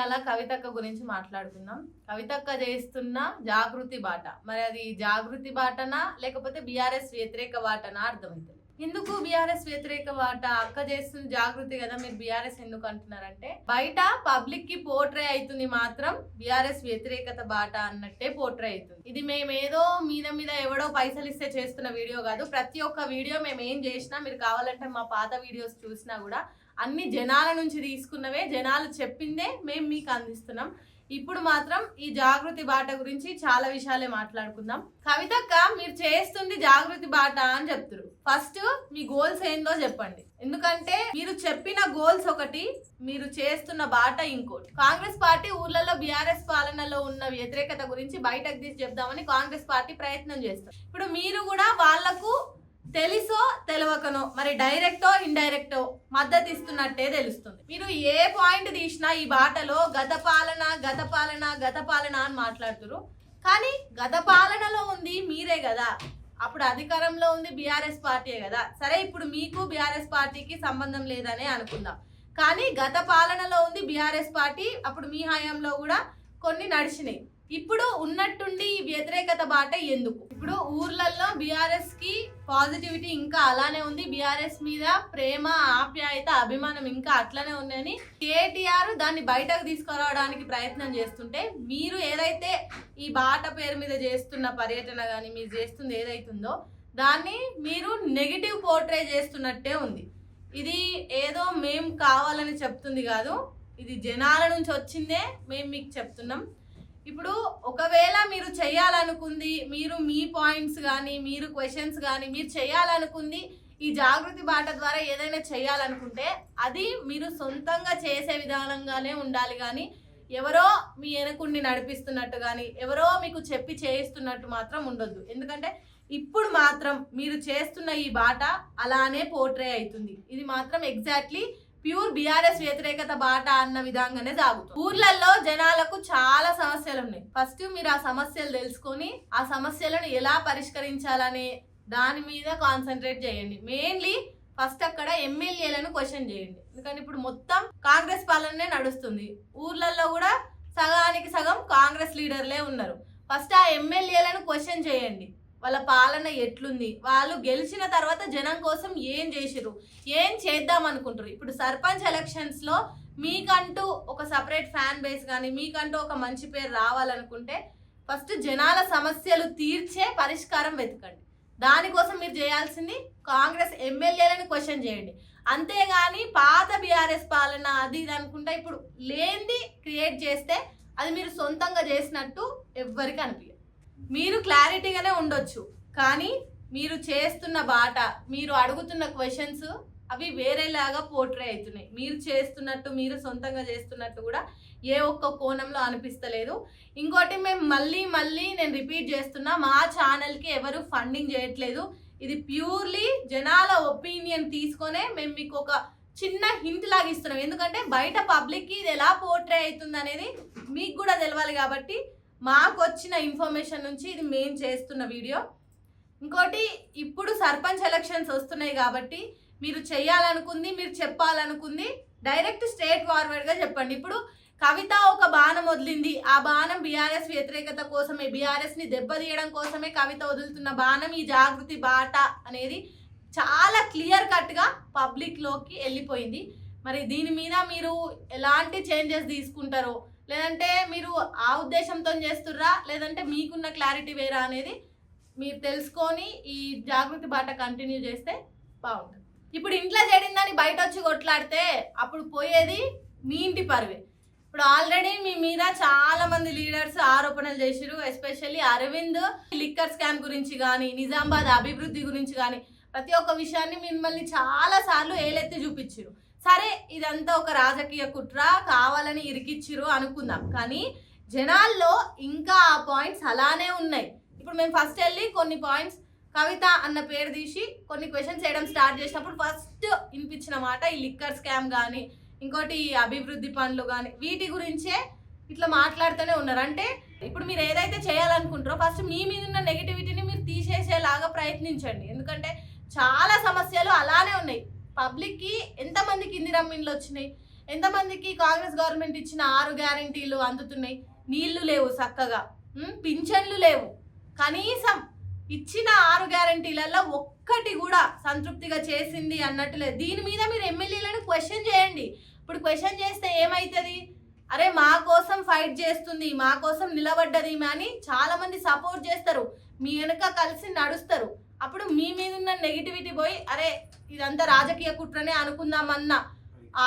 ఇవాళ కవితక్క గురించి మాట్లాడుకుందాం. కవితక్క చేస్తున్న జాగృతి బాట, మరి అది జాగృతి బాటనా లేకపోతే బీఆర్ఎస్ వ్యతిరేక బాటనా అర్థమవుతుంది. ఎందుకు బీఆర్ఎస్ వ్యతిరేక బాట? అక్క చేస్తున్న జాగృతి కదా, మీరు బీఆర్ఎస్ ఎందుకు అంటున్నారంటే బయట పబ్లిక్ కి పోర్ట్రే అవుతుంది మాత్రం బీఆర్ఎస్ వ్యతిరేకత బాట అన్నట్టే పోర్ట్రే అవుతుంది. ఇది మేమేదో మీద ఎవడో పైసలు ఇస్తే చేస్తున్న వీడియో కాదు. ప్రతి ఒక్క వీడియో మేము ఏం చేసినా మీరు కావాలంటే మా పాత వీడియోస్ చూసినా కూడా అన్ని జనాల నుంచి తీసుకున్నవే, జనాలు చెప్పిందే మేము మీకు అందిస్తున్నాం. ఇప్పుడు మాత్రం ఈ జాగృతి బాట గురించి చాలా విషయాలే మాట్లాడుకుందాం. కవితక్క, మీరు చేస్తుంది జాగృతి బాట అని చెప్తారు. ఫస్ట్ మీ గోల్స్ ఏందో చెప్పండి. ఎందుకంటే మీరు చెప్పిన గోల్స్ ఒకటి, మీరు చేస్తున్న బాట ఇంకోటి. కాంగ్రెస్ పార్టీ ఊర్లలో బీఆర్ఎస్ పాలనలో ఉన్న వ్యతిరేకత గురించి బయటకు తీసి చెప్దామని కాంగ్రెస్ పార్టీ ప్రయత్నం చేస్తారు. ఇప్పుడు మీరు కూడా వాళ్లకు తెలుసో తెలియకనో, మరి డైరెక్టో ఇండైరెక్టో మద్దతు ఇస్తున్నట్టే తెలుస్తుంది. మీరు ఏ పాయింట్ తీసినా ఈ బాటలో గత పాలన అని మాట్లాడుతున్నారు. కానీ గత పాలనలో ఉంది మీరే కదా, అప్పుడు అధికారంలో ఉంది బీఆర్ఎస్ పార్టీయే కదా. సరే, ఇప్పుడు మీకు బీఆర్ఎస్ పార్టీకి సంబంధం లేదనే అనుకుందాం. కానీ గత పాలనలో ఉంది బీఆర్ఎస్ పార్టీ, అప్పుడు మీ హయాంలో కూడా కొన్ని నడిచినాయి. ఇప్పుడు ఉన్నట్టుండి వ్యతిరేకత బాట ఎందుకు? ఇప్పుడు ఊర్లలో బీఆర్ఎస్ కి పాజిటివిటీ ఇంకా అలానే ఉంది, బీఆర్ఎస్ మీద ప్రేమ, ఆప్యాయత, అభిమానం ఇంకా అట్లనే ఉందని కేటీఆర్ దాన్ని బయటకు తీసుకురావడానికి ప్రయత్నం చేస్తుంటే, మీరు ఏదైతే ఈ బాట పేరు మీద చేస్తున్న పర్యటన కానీ మీరు చేస్తుంది ఏదైతుందో దాన్ని మీరు నెగిటివ్ పోర్ట్రే చేస్తున్నట్టే ఉంది. ఇది ఏదో మేము కావాలని చెప్తుంది కాదు, ఇది జనాల నుంచి వచ్చిందే మేము మీకు చెప్తున్నాం. ఇప్పుడు ఒకవేళ మీరు చేయాలనుకుంది, మీరు మీ పాయింట్స్ కానీ మీరు క్వశ్చన్స్ కానీ మీరు చేయాలనుకుంది ఈ జాగృతి బాట ద్వారా ఏదైనా చేయాలనుకుంటే అది మీరు సొంతంగా చేసే విధానంగానే ఉండాలి. కానీ ఎవరో మీ వెనకుండి నడిపిస్తున్నట్టు కానీ ఎవరో మీకు చెప్పి చేయిస్తున్నట్టు మాత్రం ఉండొద్దు. ఎందుకంటే ఇప్పుడు మాత్రం మీరు చేస్తున్న ఈ బాట అలానే పోర్ట్రే అవుతుంది. ఇది మాత్రం ఎగ్జాక్ట్లీ ప్యూర్ బీఆర్ఎస్ వ్యతిరేకత బాట అన్న విధంగానే సాగుతుంది. ఊర్లలో జనాలకు చాలా సమస్యలు ఉన్నాయి. ఫస్ట్ మీరు ఆ సమస్యలు తెలుసుకొని ఆ సమస్యలను ఎలా పరిష్కరించాలనే దాని మీద కాన్సన్ట్రేట్ చేయండి. మెయిన్లీ ఫస్ట్ అక్కడ ఎమ్మెల్యేలను క్వశ్చన్ చేయండి. ఎందుకంటే ఇప్పుడు మొత్తం కాంగ్రెస్ పాలనే నడుస్తుంది. ఊర్లలో కూడా సగానికి సగం కాంగ్రెస్ లీడర్లే ఉన్నారు. ఫస్ట్ ఆ ఎమ్మెల్యేలను క్వశ్చన్ చేయండి. వాళ్ళ పాలన ఎట్లుంది, వాళ్ళు గెలిచిన తర్వాత జనం కోసం ఏం చేసిరు, ఏం చేద్దాం అనుకుంటారు. ఇప్పుడు సర్పంచ్ ఎలక్షన్స్ లో మీకంటూ ఒక సపరేట్ ఫ్యాన్ బేస్ కానీ మీకంటూ ఒక మంచి పేరు రావాలనుకుంటే ఫస్ట్ జనాల సమస్యలు తీర్చే పరిష్కారం వెతకండి. దానికోసం మీరు చేయాల్సింది కాంగ్రెస్ ఎమ్మెల్యేలను క్వశ్చన్ చేయండి. అంతేగాని పాత బీఆర్ఎస్ పాలన అది ఇది అనుకుంటే ఇప్పుడు లేనిది క్రియేట్ చేస్తే అది మీరు సొంతంగా చేసినట్టు ఎవ్వరికి అనిపించదు. మీరు క్లారిటీగానే ఉండొచ్చు, కానీ మీరు చేస్తున్న బాట, మీరు అడుగుతున్న క్వశ్చన్స్ అవి వేరేలాగా పోర్ట్రే అవుతున్నాయి. మీరు చేస్తున్నట్టు, మీరు సొంతంగా చేస్తున్నట్టు కూడా ఏ ఒక్క కోణంలో అనిపిస్తలేదు. ఇంకోటి, మేము మళ్ళీ నేను రిపీట్ చేస్తున్నా, మా ఛానల్కి ఎవరు ఫండింగ్ చేయట్లేదు. ఇది ప్యూర్లీ జనాల ఒపీనియన్ తీసుకొనే మేము మీకు ఒక చిన్న హింట్ లాగా ఇస్తున్నాం. ఎందుకంటే బయట పబ్లిక్కి ఇది ఎలా పోర్ట్రే అవుతుంది అనేది మీకు కూడా తెలవాలి. కాబట్టి మాకు వచ్చిన ఇన్ఫర్మేషన్ నుంచి ఇది మేము చేస్తున్న వీడియో. ఇంకోటి, ఇప్పుడు సర్పంచ్ ఎలక్షన్స్ వస్తున్నాయి కాబట్టి మీరు చేయాలనుకుంది, మీరు చెప్పాలనుకుంది డైరెక్ట్ స్ట్రేట్ ఫార్వర్డ్గా చెప్పండి. ఇప్పుడు కవిత ఒక బాణం వదిలింది, ఆ బాణం బీఆర్ఎస్ వ్యతిరేకత కోసమే, బీఆర్ఎస్ని దెబ్బతీయడం కోసమే కవిత వదులుతున్న బాణం ఈ జాగృతి బాట అనేది చాలా క్లియర్ కట్గా పబ్లిక్లోకి వెళ్ళిపోయింది. మరి దీని మీద మీరు ఎలాంటి చేంజెస్ తీసుకుంటారో, లేదంటే మీరు ఆ ఉద్దేశంతో చేస్తుర్రా, లేదంటే మీకున్న క్లారిటీ వేరా అనేది మీరు తెలుసుకొని ఈ జాగృతి బాట కంటిన్యూ చేస్తే బాగుంటుంది. ఇప్పుడు ఇంట్లో చేడిందని బయట వచ్చి కొట్లాడితే అప్పుడు పోయేది మీ ఇంటి పరువే. ఇప్పుడు ఆల్రెడీ మీ మీద చాలా మంది లీడర్స్ ఆరోపణలు చేసిరు. ఎస్పెషల్లీ అరవింద్ లిక్కర్ స్కామ్ గురించి కానీ, నిజామాబాద్ అభివృద్ధి గురించి కానీ ప్రతి ఒక్క విషయాన్ని మిమ్మల్ని చాలా సార్లు ఏలెత్తి చూపించారు. సరే, ఇదంతా ఒక రాజకీయ కుట్ర, కావాలని ఇరికిచ్చిరు అనుకుందాం. కానీ జనాల్లో ఇంకా ఆ పాయింట్స్ అలానే ఉన్నాయి. ఇప్పుడు మేము ఫస్ట్ వెళ్ళి కొన్ని పాయింట్స్ కవిత అన్న పేరు తీసి కొన్ని క్వశ్చన్స్ చేయడం స్టార్ట్ చేసినప్పుడు ఫస్ట్ వినిపించిన మాట ఈ లిక్కర్ స్కామ్ కానీ, ఇంకోటి ఈ అభివృద్ధి పనులు కానీ, వీటి గురించే ఇట్లా మాట్లాడుతూనే ఉన్నారు. అంటే ఇప్పుడు మీరు ఏదైతే చేయాలనుకుంటారో ఫస్ట్ మీ మీద ఉన్న నెగిటివిటీని మీరు తీసేసేలాగా ప్రయత్నించండి. ఎందుకంటే చాలా సమస్యలు అలానే ఉన్నాయి. పబ్లిక్కి ఎంతమందికి ఇందిరమ్మ ఇండ్లు వచ్చినాయి, ఎంతమందికి కాంగ్రెస్ గవర్నమెంట్ ఇచ్చిన 6 గ్యారెంటీలు అందుతున్నాయి? నీళ్లు లేవు చక్కగా, పింఛన్లు లేవు, కనీసం ఇచ్చిన 6 గ్యారెంటీలలో ఒక్కటి కూడా సంతృప్తిగా చేసింది అన్నట్టు లేదు. దీని మీద మీరు ఎమ్మెల్యేలను క్వశ్చన్ చేయండి. ఇప్పుడు క్వశ్చన్ చేస్తే ఏమవుతుంది? అరే మా కోసం ఫైట్ చేస్తుంది, మా కోసం నిలబడ్డది అని చాలా మంది సపోర్ట్ చేస్తారు, మీ వెనుక కలిసి నడుస్తారు. అప్పుడు మీ మీద ఉన్న నెగిటివిటీ పోయి అరే ఇదంతా రాజకీయ కుట్రనే అనుకుందామన్న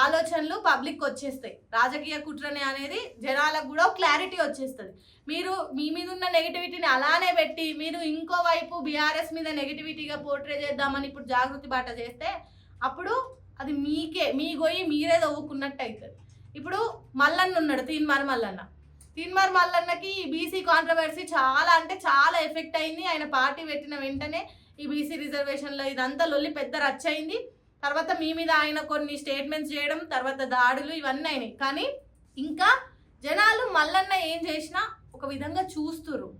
ఆలోచనలు పబ్లిక్ వచ్చేస్తాయి. రాజకీయ కుట్రనే అనేది జనాలకు కూడా క్లారిటీ వచ్చేస్తుంది. మీరు మీ మీద ఉన్న నెగిటివిటీని అలానే పెట్టి మీరు ఇంకోవైపు బీఆర్ఎస్ మీద నెగిటివిటీగా పోర్ట్రే చేద్దామని ఇప్పుడు జాగృతి బాట చేస్తే అప్పుడు అది మీ గొయ్యి మీరే తవ్వుకున్నట్టు అవుతుంది. ఇప్పుడు మల్లన్న ఉన్నాడు, తీన్మార్ మల్లన్నకి ఈ బీసీ కాంట్రవర్సీ చాలా అంటే చాలా ఎఫెక్ట్ అయింది. ఆయన పార్టీ పెట్టిన వెంటనే ఈ బీసీ రిజర్వేషన్లో ఇదంతా లొల్లి పెద్ద రచ్చ అయింది. తర్వాత మీ మీద ఆయన కొన్ని స్టేట్మెంట్స్ చేయడం, తర్వాత దాడులు ఇవన్నీ అయినాయి. కానీ ఇంకా జనాలు మల్లన్న ఏం చేసినా ఒక విధంగా చూస్తురు,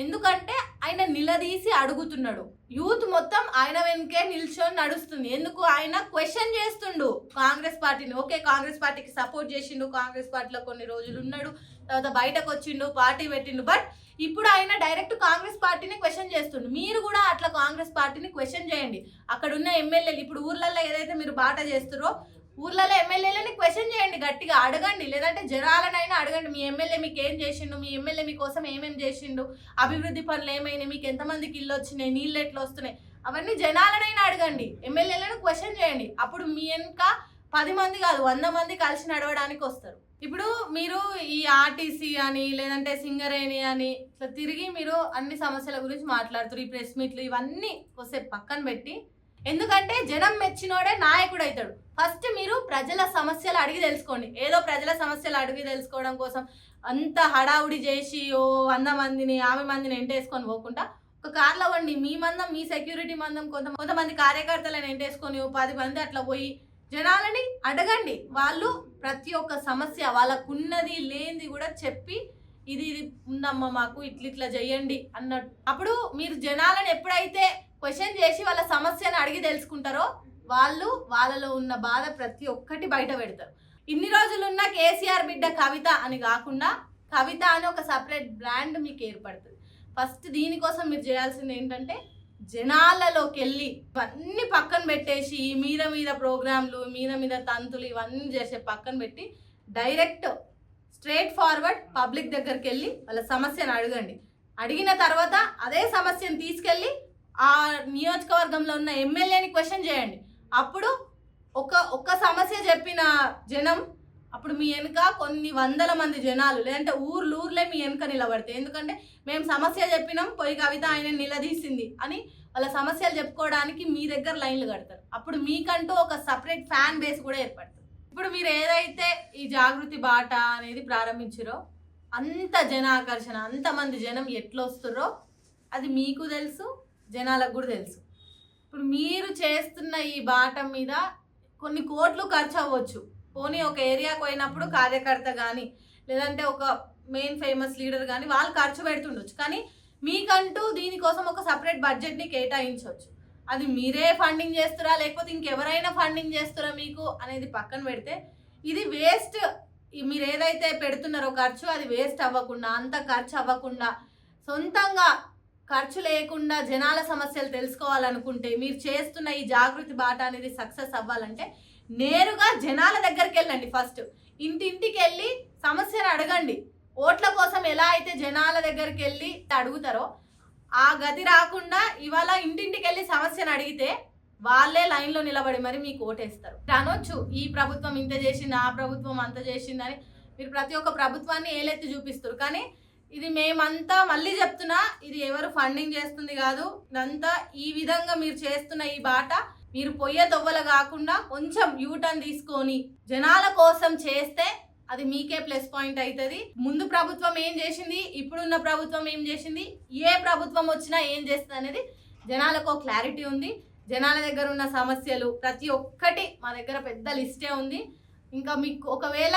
ఎందుకంటే ఆయన నిలదీసి అడుగుతున్నాడు. యూత్ మొత్తం ఆయన వెనుకే నిల్చొని నడుస్తుంది. ఎందుకు? ఆయన క్వశ్చన్ చేస్తుండు కాంగ్రెస్ పార్టీని. ఓకే, కాంగ్రెస్ పార్టీకి సపోర్ట్ చేసిండు, కాంగ్రెస్ పార్టీలో కొన్ని రోజులు ఉన్నాడు, తర్వాత బయటకు వచ్చిండు, పార్టీ పెట్టిండు. బట్ ఇప్పుడు ఆయన డైరెక్ట్ కాంగ్రెస్ పార్టీని క్వశ్చన్ చేస్తుండు. మీరు కూడా అట్లా కాంగ్రెస్ పార్టీని క్వశ్చన్ చేయండి. అక్కడ ఉన్న ఎమ్మెల్యేలు ఇప్పుడు ఊర్లలో ఏదైతే మీరు బాట చేస్తారో ఊర్లలో ఎమ్మెల్యేలని క్వశ్చన్ చేయండి, గట్టిగా అడగండి. లేదంటే జనాలనైనా అడగండి, మీ ఎమ్మెల్యే మీకు ఏం చేసిండు, మీ ఎమ్మెల్యే మీకోసం ఏమేమి చేసిండు, అభివృద్ధి పనులు ఏమైనాయి, మీకు ఎంతమందికి ఇల్లు వచ్చినాయి, నీళ్ళు ఎట్లా వస్తున్నాయి, అవన్నీ జనాలనైనా అడగండి, ఎమ్మెల్యేలను క్వశ్చన్ చేయండి. అప్పుడు మీ వెనుక 10 మంది కాదు 100 మంది కలిసి నడవడానికి వస్తారు. ఇప్పుడు మీరు ఈ ఆర్టీసీ అని లేదంటే సింగరేణి అని ఇట్లా తిరిగి మీరు అన్ని సమస్యల గురించి మాట్లాడుతారు. ఈ ప్రెస్ మీట్లు ఇవన్నీ కొద్దిసేపు పక్కన పెట్టి, ఎందుకంటే జనం మెచ్చినోడే నాయకుడు అవుతాడు. ఫస్ట్ మీరు ప్రజల సమస్యలు అడిగి తెలుసుకోండి. ఏదో ప్రజల సమస్యలు అడిగి తెలుసుకోవడం కోసం అంత హడావుడి చేసి 100 మందిని 50 మందిని ఎంటేసుకొని పోకుండా ఒక కార్లో వండి మీ మందం, మీ సెక్యూరిటీ మందం, కొంతమంది కార్యకర్తలను ఎంటేసుకొని 10 మంది అట్లా పోయి జనాలని అడగండి. వాళ్ళు ప్రతి ఒక్క సమస్య వాళ్ళకున్నది లేనిది కూడా చెప్పి ఇది ఉందమ్మా మాకు ఇట్లా చేయండి అన్నట్టు. అప్పుడు మీరు జనాలను ఎప్పుడైతే క్వశ్చన్ చేసి వాళ్ళ సమస్యను అడిగి తెలుసుకుంటారో వాళ్ళు వాళ్ళలో ఉన్న బాధ ప్రతి ఒక్కటి బయట పెడతారు. ఇన్ని రోజులున్న కేసీఆర్ బిడ్డ కవిత అని కాకుండా కవిత అని ఒక సపరేట్ బ్రాండ్ మీకు ఏర్పడుతుంది. ఫస్ట్ దీనికోసం మీరు చేయాల్సింది ఏంటంటే జనాలలోకి వెళ్ళి ఇవన్నీ పక్కన పెట్టేసి మీద ప్రోగ్రాంలు మీద తంతులు ఇవన్నీ చేసే పక్కన పెట్టి డైరెక్ట్ స్ట్రేట్ ఫార్వర్డ్ పబ్లిక్ దగ్గరికి వెళ్ళి వాళ్ళ సమస్యను అడగండి. అడిగిన తర్వాత అదే సమస్యను తీసుకెళ్ళి ఆ నియోజకవర్గంలో ఉన్న ఎమ్మెల్యేని క్వశ్చన్ చేయండి. అప్పుడు ఒక్క సమస్య చెప్పిన జనం అప్పుడు మీ వెనుక కొన్ని 100 మంది జనాలు లేదంటే ఊర్లే మీ వెనుక నిలబడతాయి. ఎందుకంటే మేము సమస్య చెప్పినాం, పోయి కవిత ఆయన నిలదీసింది అని వాళ్ళ సమస్యలు చెప్పుకోవడానికి మీ దగ్గర లైన్లు కడతారు. అప్పుడు మీకంటూ ఒక సపరేట్ ఫ్యాన్ బేస్ కూడా ఏర్పడుతుంది. ఇప్పుడు మీరు ఏదైతే ఈ జాగృతి బాట అనేది ప్రారంభించారో అంత జనాకర్షణ, అంతమంది జనం ఎట్లా వస్తుర్రో అది మీకు తెలుసు, జనాలకు కూడా తెలుసు. ఇప్పుడు మీరు చేస్తున్న ఈ బాట మీద కొన్ని కోట్లు ఖర్చు అవ్వచ్చు. పోనీ ఒక ఏరియాకు పోయినప్పుడు కార్యకర్త కానీ లేదంటే ఒక మెయిన్ ఫేమస్ లీడర్ కానీ వాళ్ళు ఖర్చు పెడుతుండొచ్చు. కానీ మీకంటూ దీనికోసం ఒక సపరేట్ బడ్జెట్ని కేటాయించవచ్చు. అది మీరే ఫండింగ్ చేస్తారా లేకపోతే ఇంకెవరైనా ఫండింగ్ చేస్తారా మీకు అనేది పక్కన పెడితే ఇది వేస్ట్. మీరు ఏదైతే పెడుతున్నారో ఖర్చు అది వేస్ట్ అవ్వకుండా, అంత ఖర్చు అవ్వకుండా, సొంతంగా ఖర్చు లేకుండా జనాల సమస్యలు తెలుసుకోవాలనుకుంటే మీరు చేస్తున్న ఈ జాగృతి బాట అనేది సక్సెస్ అవ్వాలంటే నేరుగా జనాల దగ్గరికి వెళ్ళండి. ఫస్ట్ ఇంటింటికి వెళ్ళి సమస్యను అడగండి. ఓట్ల కోసం ఎలా అయితే జనాల దగ్గరికి వెళ్ళి అడుగుతారో ఆ గతి రాకుండా ఇవాళ ఇంటింటికి వెళ్ళి సమస్యను అడిగితే వాళ్ళే లైన్లో నిలబడి మరి మీకు ఓటేస్తారు. అనొచ్చు ఈ ప్రభుత్వం ఇంత చేసింది, ఆ ప్రభుత్వం అంత చేసిందని మీరు ప్రతి ఒక్క ప్రభుత్వాన్ని ఏలెత్తి చూపిస్తారు. కానీ ఇది మేమంతా మళ్ళీ చెప్తున్నా, ఇది ఎవరు ఫండింగ్ చేస్తుంది కాదు. ఇదంతా ఈ విధంగా మీరు చేస్తున్న ఈ బాట మీరు పొయ్యే తొవ్వలు కాకుండా కొంచెం యూటర్న్ తీసుకొని జనాల కోసం చేస్తే అది మీకే ప్లస్ పాయింట్ అవుతుంది. ముందు ప్రభుత్వం ఏం చేసింది, ఇప్పుడున్న ప్రభుత్వం ఏం చేసింది, ఏ ప్రభుత్వం వచ్చినా ఏం చేస్తుంది అనేది జనాలకు క్లారిటీ ఉంది. జనాల దగ్గర ఉన్న సమస్యలు ప్రతి ఒక్కటి మా దగ్గర పెద్ద లిస్టే ఉంది. ఇంకా మీకు ఒకవేళ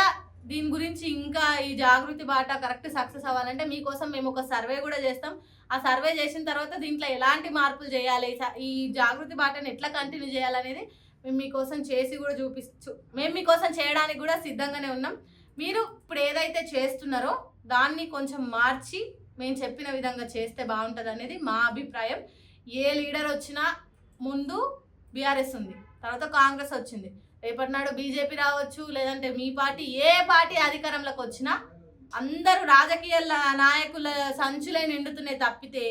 దీని గురించి ఇంకా ఈ జాగృతి బాట కరెక్ట్ సక్సెస్ అవ్వాలంటే మీకోసం మేము ఒక సర్వే కూడా చేస్తాం. ఆ సర్వే చేసిన తర్వాత దీంట్లో ఎలాంటి మార్పులు చేయాలి, ఈ జాగృతి బాటను ఎట్లా కంటిన్యూ చేయాలనేది మేము మీకోసం చేసి కూడా మేము మీకోసం చేయడానికి కూడా సిద్ధంగానే ఉన్నాం. మీరు ఇప్పుడు ఏదైతే చేస్తున్నారో దాన్ని కొంచెం మార్చి మేము చెప్పిన విధంగా చేస్తే బాగుంటుంది అనేది మా అభిప్రాయం. ఏ లీడర్ వచ్చినా ముందు బీఆర్ఎస్ ఉంది, తర్వాత కాంగ్రెస్ వచ్చింది, రేపటి నాడు బీజేపీ రావచ్చు, లేదంటే మీ పార్టీ, ఏ పార్టీ అధికారంలోకి వచ్చినా అందరూ రాజకీయ నాయకుల సంచులై నిండుతున్నాయి తప్పితే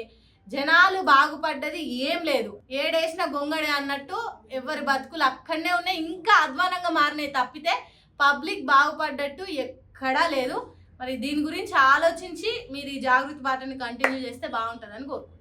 జనాలు బాగుపడ్డది ఏం లేదు. ఏడేసిన గొంగడి అన్నట్టు ఎవరి బతుకులు అక్కడనే ఉన్నాయి, ఇంకా అధ్వానంగా మారినాయి తప్పితే పబ్లిక్ బాగుపడ్డట్టు ఎక్కడా లేదు. మరి దీని గురించి ఆలోచించి మీరు ఈ జాగృతి బాటని కంటిన్యూ చేస్తే బాగుంటుందని కోరుకుంటున్నాను.